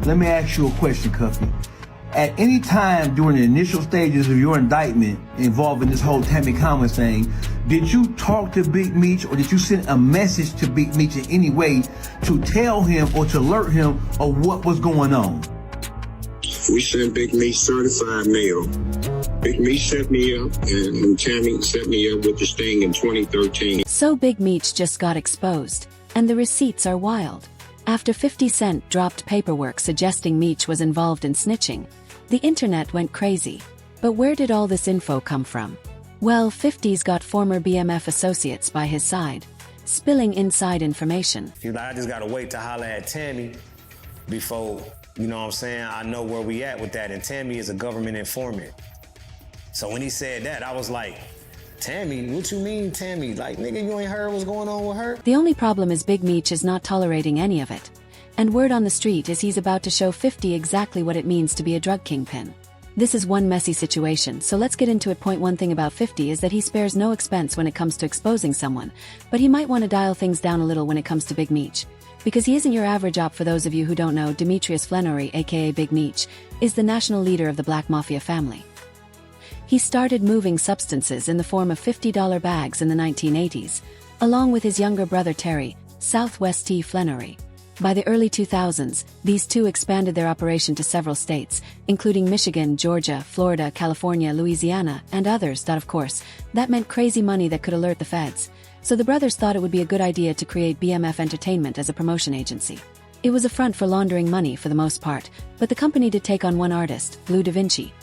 Let me ask you a question, Cuffy. At any time during the initial stages of your indictment involving this whole Tammy Commons thing, did you talk to Big Meech or did you send a message to Big Meech in any way to tell him or to alert him of what was going on? We sent Big Meech certified mail. Big Meech set me up, and Tammy set me up with this thing in 2013. So Big Meech just got exposed, and the receipts are wild. After 50 Cent dropped paperwork suggesting Meech was involved in snitching, the internet went crazy. But where did all this info come from? Well, 50's got former BMF associates by his side, spilling inside information. He's like, I just gotta wait to holler at Tammy before, you know what I'm saying, I know where we at with that, and Tammy is a government informant. So when he said that, I was like, Tammy? What you mean, Tammy? Like, nigga, you ain't heard what's going on with her? The only problem is Big Meech is not tolerating any of it. And word on the street is he's about to show 50 exactly what it means to be a drug kingpin. This is one messy situation, so let's get into it. Point one thing about 50 is that he spares no expense when it comes to exposing someone, but he might want to dial things down a little when it comes to Big Meech. Because he isn't your average op. For those of you who don't know, Demetrius Flenory, aka Big Meech, is the national leader of the Black Mafia family. He started moving substances in the form of $50 bags in the 1980s, along with his younger brother Terry, Southwest T. Flenory. By the early 2000s, these two expanded their operation to several states, including Michigan, Georgia, Florida, California, Louisiana, and others. Of course, that meant crazy money that could alert the feds. So the brothers thought it would be a good idea to create BMF Entertainment as a promotion agency. It was a front for laundering money for the most part, but the company did take on one artist, Blue Da Vinci,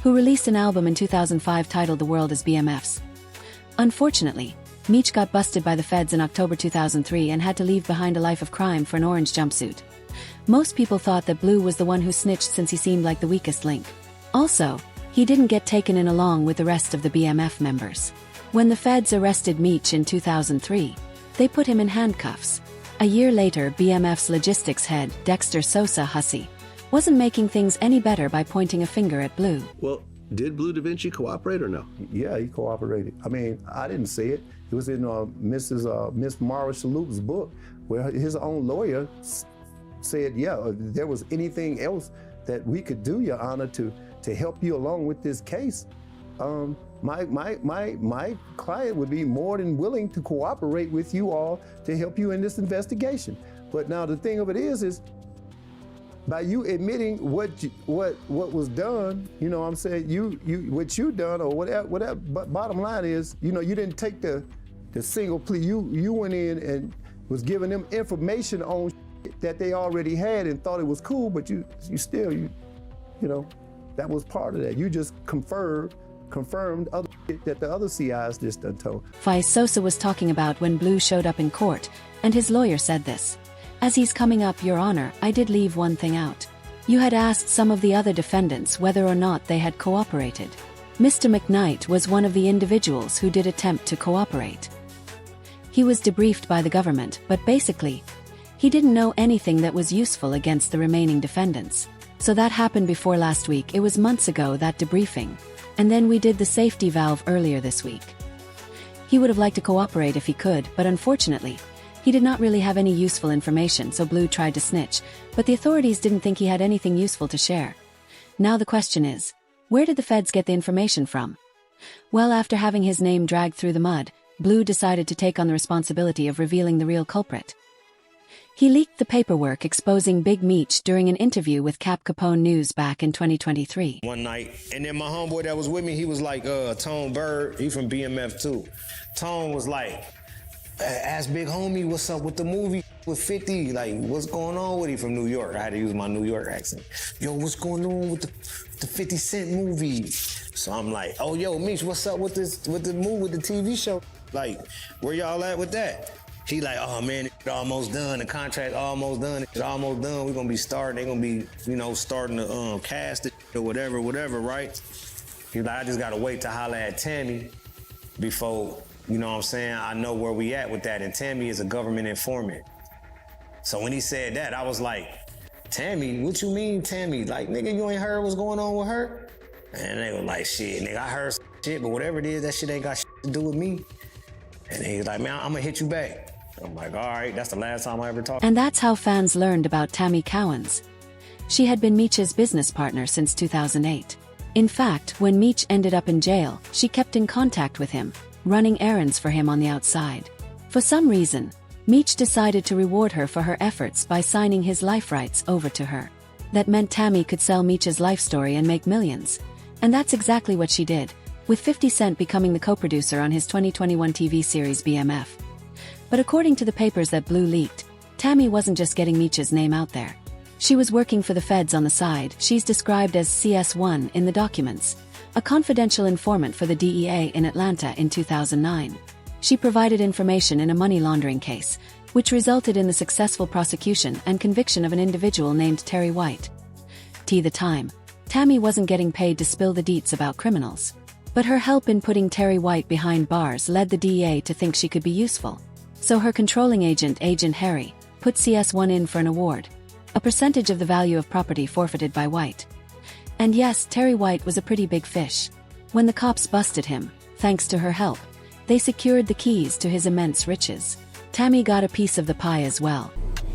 who released an album in 2005 titled The World is BMF's. Unfortunately, Meech got busted by the feds in October 2003 and had to leave behind a life of crime for an orange jumpsuit. Most people thought that Blue was the one who snitched since he seemed like the weakest link. Also, he didn't get taken in along with the rest of the BMF members. When the feds arrested Meech in 2003, they put him in handcuffs. A year later, BMF's logistics head, Dexter Sosa Hussey, wasn't making things any better by pointing a finger at Blue. Well, did Blue Da Vinci cooperate or no? Yeah, he cooperated. I mean, I didn't say it. It was in Miss Mara Shalhoub's book, where his own lawyer said, yeah, if there was anything else that we could do, Your Honor, to help you along with this case, my client would be more than willing to cooperate with you all to help you in this investigation. But now the thing of it is by you admitting what was done, you know what I'm saying, what you done or whatever, but bottom line is, you know, you didn't take the single plea. You went in and was giving them information on that they already had and thought it was cool, but you still, you know, that was part of that. You just confirmed other that the other CIs just done told. Vice Sosa was talking about when Blue showed up in court, and his lawyer said this. As he's coming up, Your Honor, I did leave one thing out. You had asked some of the other defendants whether or not they had cooperated. Mr. McKnight was one of the individuals who did attempt to cooperate. He was debriefed by the government, but basically, he didn't know anything that was useful against the remaining defendants. So that happened before last week. It was months ago, that debriefing. And then we did the safety valve earlier this week. He would have liked to cooperate if he could, but unfortunately, he did not really have any useful information, so Blue tried to snitch, but the authorities didn't think he had anything useful to share. Now the question is, where did the feds get the information from? Well, after having his name dragged through the mud, Blue decided to take on the responsibility of revealing the real culprit. He leaked the paperwork exposing Big Meech during an interview with Cap Capone News back in 2023. One night, and then my homeboy that was with me, he was like, Tone Bird, he from BMF too. Tone was like, ask Big Homie what's up with the movie with 50, like what's going on with him from New York. I had to use my New York accent. Yo, what's going on with the 50 Cent movie? So I'm like, oh, yo, Meech, what's up with the movie, with the TV show? Like, where y'all at with that? He like, oh man, it's almost done. The contract almost done. It's almost done. We're gonna be starting. They're gonna be, you know, starting to cast it or whatever, right? He's like, I just gotta wait to holler at Tammy before, you know what I'm saying, I know where we at with that. And Tammy is a government informant. So when he said that, I was like, Tammy? What you mean, Tammy? Like, nigga, you ain't heard what's going on with her? And they were like, shit, nigga, I heard shit, but whatever it is, that shit ain't got shit to do with me. And he's like, man, I'm gonna hit you back. I'm like, all right, that's the last time I ever talked. And that's how fans learned about Tammy Cowens. She had been Meech's business partner since 2008. In fact, when Meech ended up in jail, she kept in contact with him, running errands for him on the outside. For some reason, Meech decided to reward her for her efforts by signing his life rights over to her. That meant Tammy could sell Meech's life story and make millions. And that's exactly what she did, with 50 Cent becoming the co-producer on his 2021 TV series BMF. But according to the papers that Blue leaked, Tammy wasn't just getting Meech's name out there. She was working for the feds on the side. She's described as CS1 in the documents, a confidential informant for the DEA in Atlanta in 2009. She provided information in a money laundering case, which resulted in the successful prosecution and conviction of an individual named Terry White. The time, Tammy wasn't getting paid to spill the deets about criminals. But her help in putting Terry White behind bars led the DEA to think she could be useful. So her controlling agent, Agent Harry, put CS1 in for an award, a percentage of the value of property forfeited by White. And yes, Terry White was a pretty big fish. When the cops busted him, thanks to her help, they secured the keys to his immense riches. Tammy got a piece of the pie as well.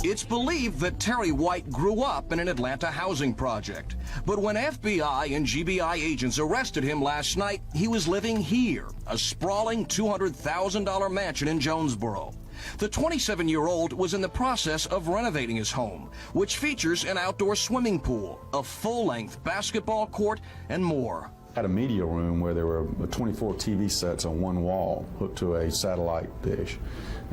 It's believed that Terry White grew up in an Atlanta housing project. But when FBI and GBI agents arrested him last night, he was living here, a sprawling $200,000 mansion in Jonesboro. The 27-year-old was in the process of renovating his home, which features an outdoor swimming pool, a full-length basketball court, and more. Had a media room where there were 24 TV sets on one wall hooked to a satellite dish.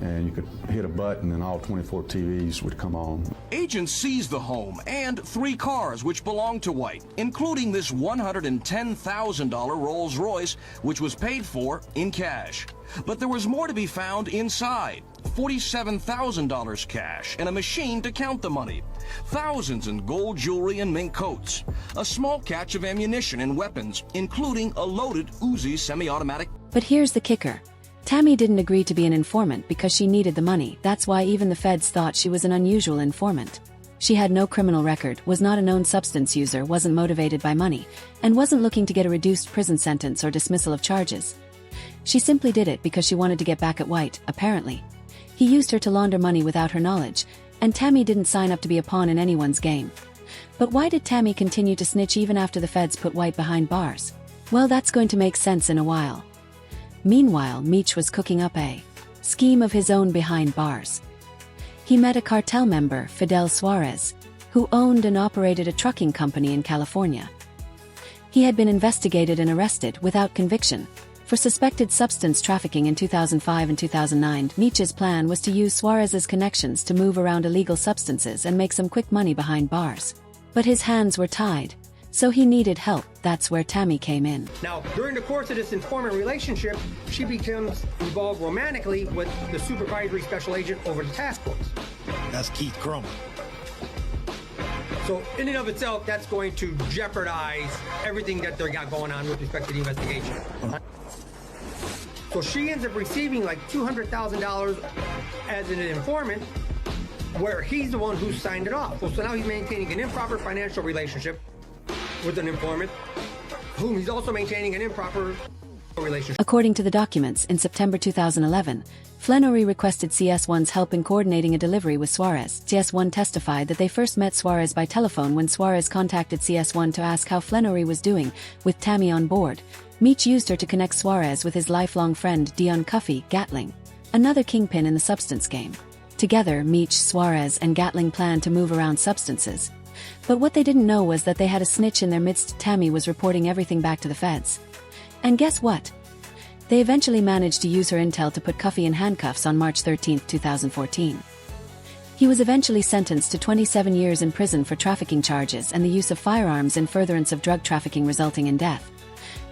And you could hit a button and all 24 TVs would come on. Agents seized the home and 3 cars which belonged to White, including this $110,000 Rolls Royce, which was paid for in cash. But there was more to be found inside. $47,000 cash and a machine to count the money. Thousands in gold jewelry and mink coats. A small catch of ammunition and weapons, including a loaded Uzi semi-automatic. But here's the kicker. Tammy didn't agree to be an informant because she needed the money. That's why even the feds thought she was an unusual informant. She had no criminal record, was not a known substance user, wasn't motivated by money, and wasn't looking to get a reduced prison sentence or dismissal of charges. She simply did it because she wanted to get back at White, apparently. He used her to launder money without her knowledge, and Tammy didn't sign up to be a pawn in anyone's game. But why did Tammy continue to snitch even after the feds put White behind bars? Well, that's going to make sense in a while. Meanwhile, Meech was cooking up a scheme of his own behind bars. He met a cartel member, Fidel Suarez, who owned and operated a trucking company in California. He had been investigated and arrested without conviction for suspected substance trafficking in 2005 and 2009. Meech's plan was to use Suarez's connections to move around illegal substances and make some quick money behind bars. But his hands were tied, so he needed help. That's where Tammy came in. Now, during the course of this informant relationship, she becomes involved romantically with the supervisory special agent over the task force. That's Keith Crumb. So in and of itself, that's going to jeopardize everything that they got going on with respect to the investigation. So she ends up receiving like $200,000 as an informant, where he's the one who signed it off. So now he's maintaining an improper financial relationship with an informant, whom he's also maintaining an improper relationship. According to the documents, in September 2011, Flenory requested CS1's help in coordinating a delivery with Suarez. CS1 testified that they first met Suarez by telephone when Suarez contacted CS1 to ask how Flenory was doing, with Tammy on board. Meech used her to connect Suarez with his lifelong friend Dion Cuffy Gatling, another kingpin in the substance game. Together, Meech, Suarez, and Gatling planned to move around substances. But what they didn't know was that they had a snitch in their midst. Tammy was reporting everything back to the feds. And guess what? They eventually managed to use her intel to put Cuffy in handcuffs on March 13, 2014. He was eventually sentenced to 27 years in prison for trafficking charges and the use of firearms in furtherance of drug trafficking resulting in death.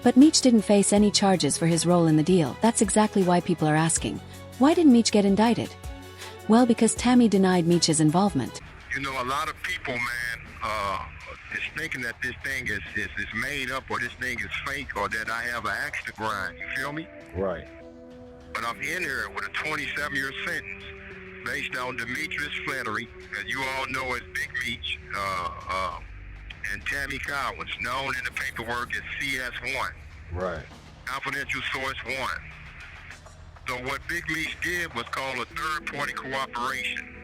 But Meech didn't face any charges for his role in the deal. That's exactly why people are asking, why didn't Meech get indicted? Well, because Tammy denied Meech's involvement. You know, a lot of people, man, is thinking that this thing is made up, or this thing is fake, or that I have an axe to grind. You feel me? Right. But I'm in here with a 27-year sentence based on Demetrius Flannery, as you all know as Big Meech, and Tammy Collins, known in the paperwork as CS1. Right. Confidential Source 1. So what Big Meech did was called a third-party cooperation.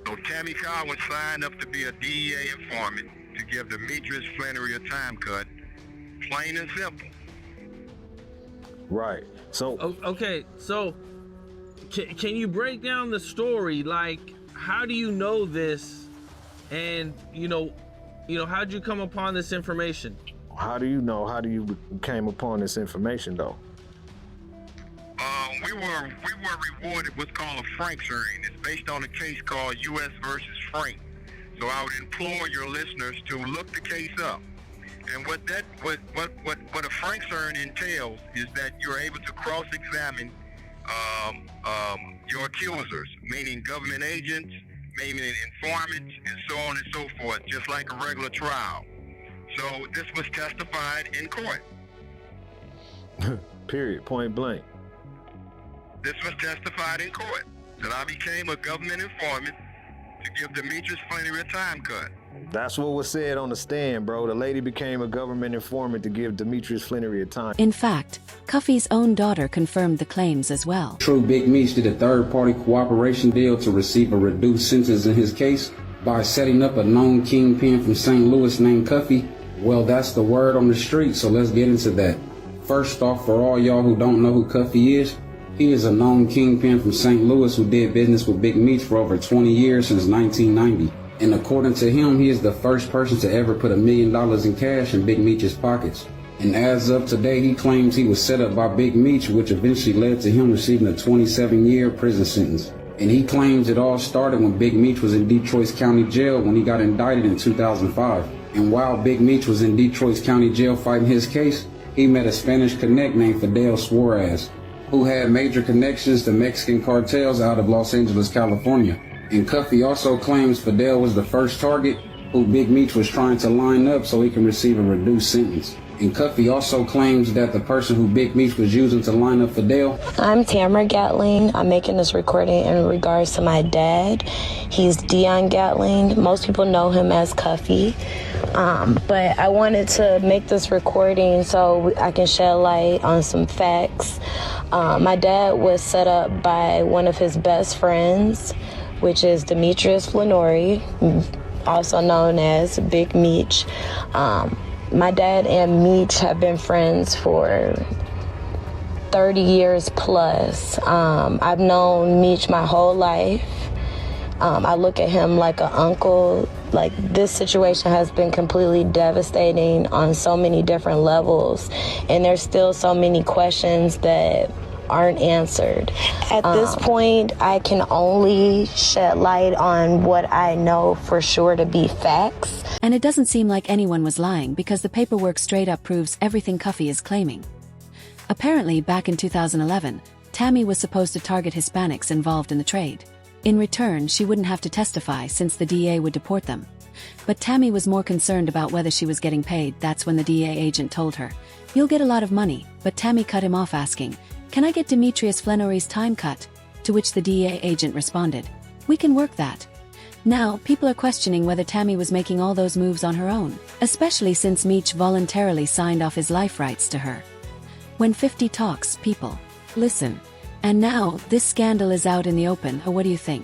So So Tammy Collins signed up to be a DEA informant to give Demetrius Flannery a time cut. Plain and simple. Right. So Okay, so can you break down the story? Like, how do you know this? And how'd you come upon this information? how do you know? How do you came upon this information though? We were rewarded what's called a Franks hearing. It's based on a case called U.S. versus Frank. So I would implore your listeners to look the case up. And what a Franks hearing entails is that you're able to cross-examine your accusers, meaning government agents, meaning informants, and so on and so forth, just like a regular trial. So this was testified in court. Period. Point blank. This was testified in court that I became a government informant to give Demetrius Flannery a time cut. That's what was said on the stand, bro. The lady became a government informant to give Demetrius Flannery a time. In fact, Cuffy's own daughter confirmed the claims as well. True, Big Meech did a third-party cooperation deal to receive a reduced sentence in his case by setting up a known kingpin from St. Louis named Cuffy. Well, that's the word on the street, so let's get into that. First off, for all y'all who don't know who Cuffy is, he is a known kingpin from St. Louis who did business with Big Meech for over 20 years since 1990. And according to him, he is the first person to ever put $1 million in cash in Big Meech's pockets. And as of today, he claims he was set up by Big Meech, which eventually led to him receiving a 27-year prison sentence. And he claims it all started when Big Meech was in Detroit's county jail when he got indicted in 2005. And while Big Meech was in Detroit's county jail fighting his case, he met a Spanish connect named Fidel Suarez, who had major connections to Mexican cartels out of Los Angeles, California. And Cuffy also claims Fidel was the first target who Big Meech was trying to line up so he can receive a reduced sentence. And Cuffy also claims that the person who Big Meech was using to line up Fidel. I'm Tamara Gatling. I'm making this recording in regards to my dad. He's Dion Gatling. Most people know him as Cuffy. But I wanted to make this recording so I can shed light on some facts. My dad was set up by one of his best friends, which is Demetrius Flannery, also known as Big Meech. My dad and Meech have been friends for 30 years plus. I've known Meech my whole life. I look at him like an uncle. Like, this situation has been completely devastating on so many different levels, and there's still so many questions that aren't answered. At this point, I can only shed light on what I know for sure to be facts. And it doesn't seem like anyone was lying because the paperwork straight up proves everything Cuffy is claiming. Apparently, back in 2011, Tammy was supposed to target Hispanics involved in the trade. In return, she wouldn't have to testify since the DA would deport them. But Tammy was more concerned about whether she was getting paid. That's when the DA agent told her, "You'll get a lot of money," but Tammy cut him off asking, "Can I get Demetrius Flannery's time cut?" To which the DA agent responded, "We can work that." Now, people are questioning whether Tammy was making all those moves on her own, especially since Meech voluntarily signed off his life rights to her. When 50 talks, people listen. And now, this scandal is out in the open, or what do you think?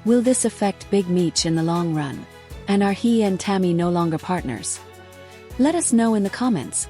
Will this affect Big Meech in the long run? And are he and Tammy no longer partners? Let us know in the comments.